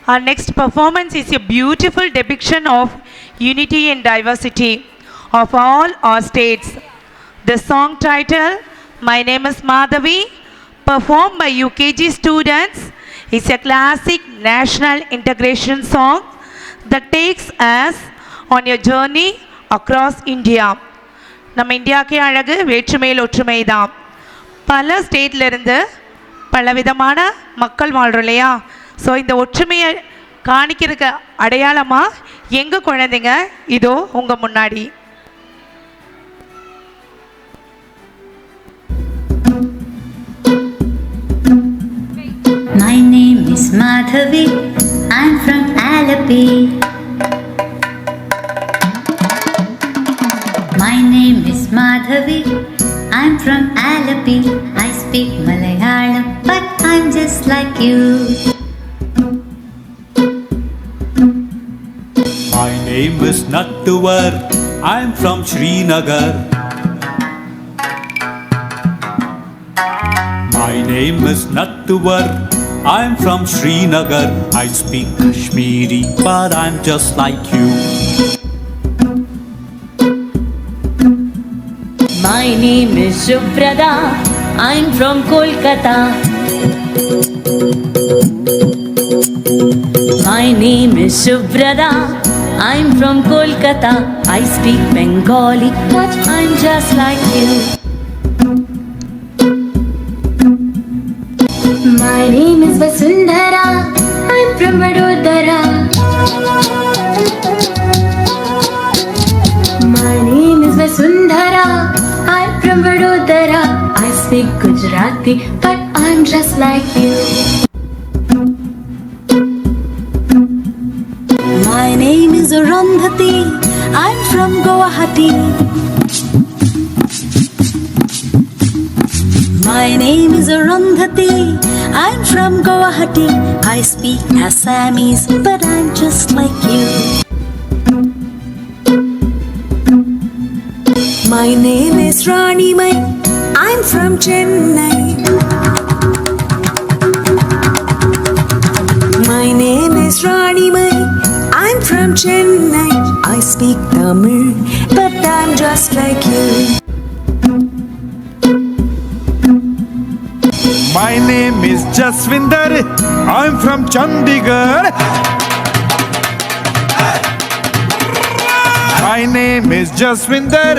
Our next performance is a beautiful depiction of unity and diversity of all our states. The song title, My Name is Madhavi, performed by UKG students, is a classic national integration song that takes us on a journey across India. நம்ம இந்தியாவுக்கே அழகு வேற்றுமையில் ஒற்றுமை தான். பல ஸ்டேட்லேருந்து பலவிதமான மக்கள் வாழ்கிறோம் இல்லையா? ஸோ இந்த ஒற்றுமையை காணிக்கிறதுக்கு அடையாளமாக எங்கள் குழந்தைங்க இதோ உங்கள் முன்னாடி. My name is Madhavi, I'm from Alapi. My name is Madhavi, I'm from Alapi. I speak Malayalam, but I'm just like you. My name is Nattuvar, I'm from Srinagar. My name is Nattuvar, I'm from Srinagar. I speak Kashmiri, but I'm just like you. My name is Subrata, I'm from Kolkata. My name is Subrata, I'm from Kolkata. I speak Bengali, but I'm just like you. My name is Vasundhara, I'm from Vadodara. My name is Vasundhara, I'm from Vadodara. I speak Gujarati, but I'm just like you. My name is Arundhati, I'm from Guwahati. My name is Arundhati, I'm from Guwahati. I speak Assamese, but I'm just like you. My name is Rani Mai, I'm from Chennai. My name is Rani Mai, I'm from Chennai. I speak Tamil, but I'm just like you. My name is Jaswinder, I'm from Chandigarh. My name is Jaswinder,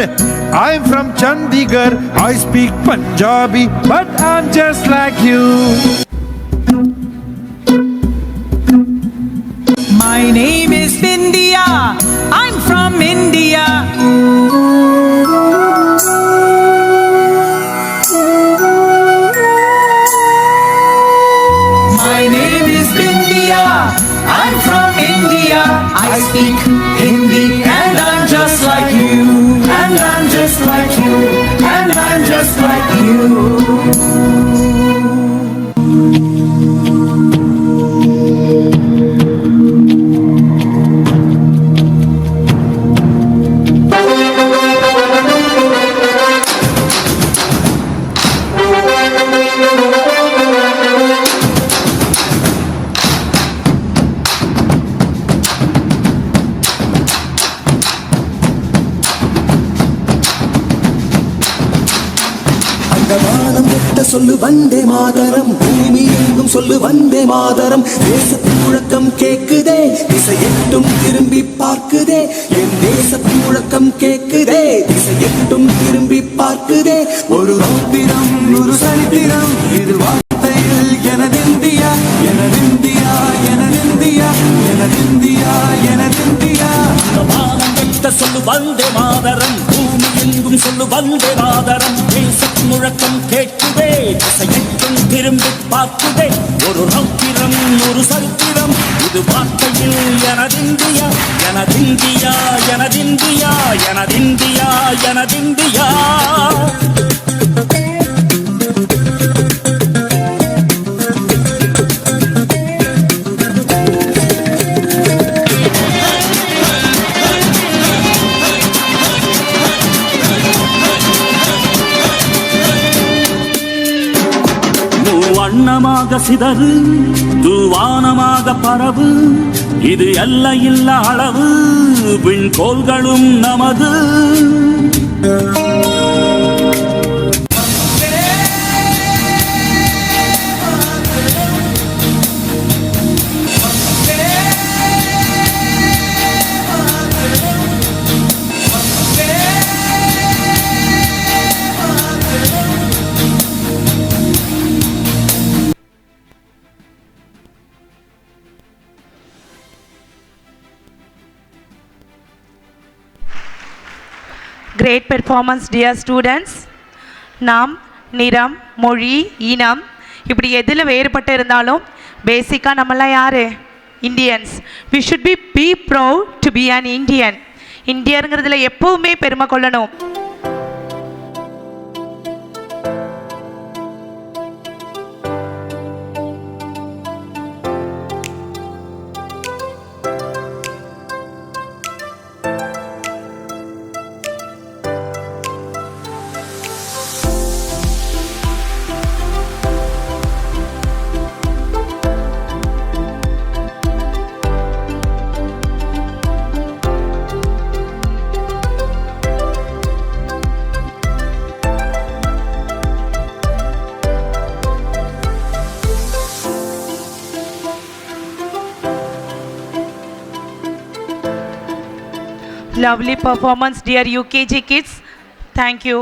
I'm from Chandigarh. I speak Punjabi, but I'm just like you. My name is Bindia, I'm from India. My name is Bindia, I'm from India. I speak Hindi and I'm just like you. And I'm just like you. And I'm just like you. சொல்லு வந்தே மாதரம், பூமி எங்கும் சொல்லு வந்தே மாதரம். தேசத்து முழக்கம் கேக்குதே, திசையெட்டும் திரும்பி பார்க்குதே. என் தேசத்து முழக்கம் கேக்குதே, திசையெட்டும் திரும்பி பார்க்குதே. ஒரு ரௌத்திரம் ஒரு சரித்திரம், இது வார்த்தையில் எனதிந்தியா எனதிந்தியா எனதிந்தியா எனதிந்தியா எனதிந்தியா. சொல்லு வந்தே மாதரம், பூமி எங்கும் சொல்லு வந்தே மாதரம். தேசத்து முழக்கம் கேட்குதே, திசையெட்டும் திரும்பி பார்க்குதே. ஒரு ரௌத்திரம் ஒரு சரித்திரம், இது வார்த்தையில் எனதிந்தியா எனதிந்தியா எனதிந்தியா எனதிந்தியா எனதிந்தியா. அன்னமாக தூவானமாக சிதறு தூவானமாக பரவு இது எல்லையில்லா அளவு விண்கோள்களும் நமது Great performance, dear students. நாம் நிறம் மொழி இனம் இப்படி எதில் வேறுபட்டு இருந்தாலும் பேசிக்காக நம்மளாம் யார் Indians. We should be proud to be an Indian. இந்தியருங்கிறதுல எப்போவுமே பெருமை கொள்ளணும். Lovely performance, dear UKG kids. Thank you.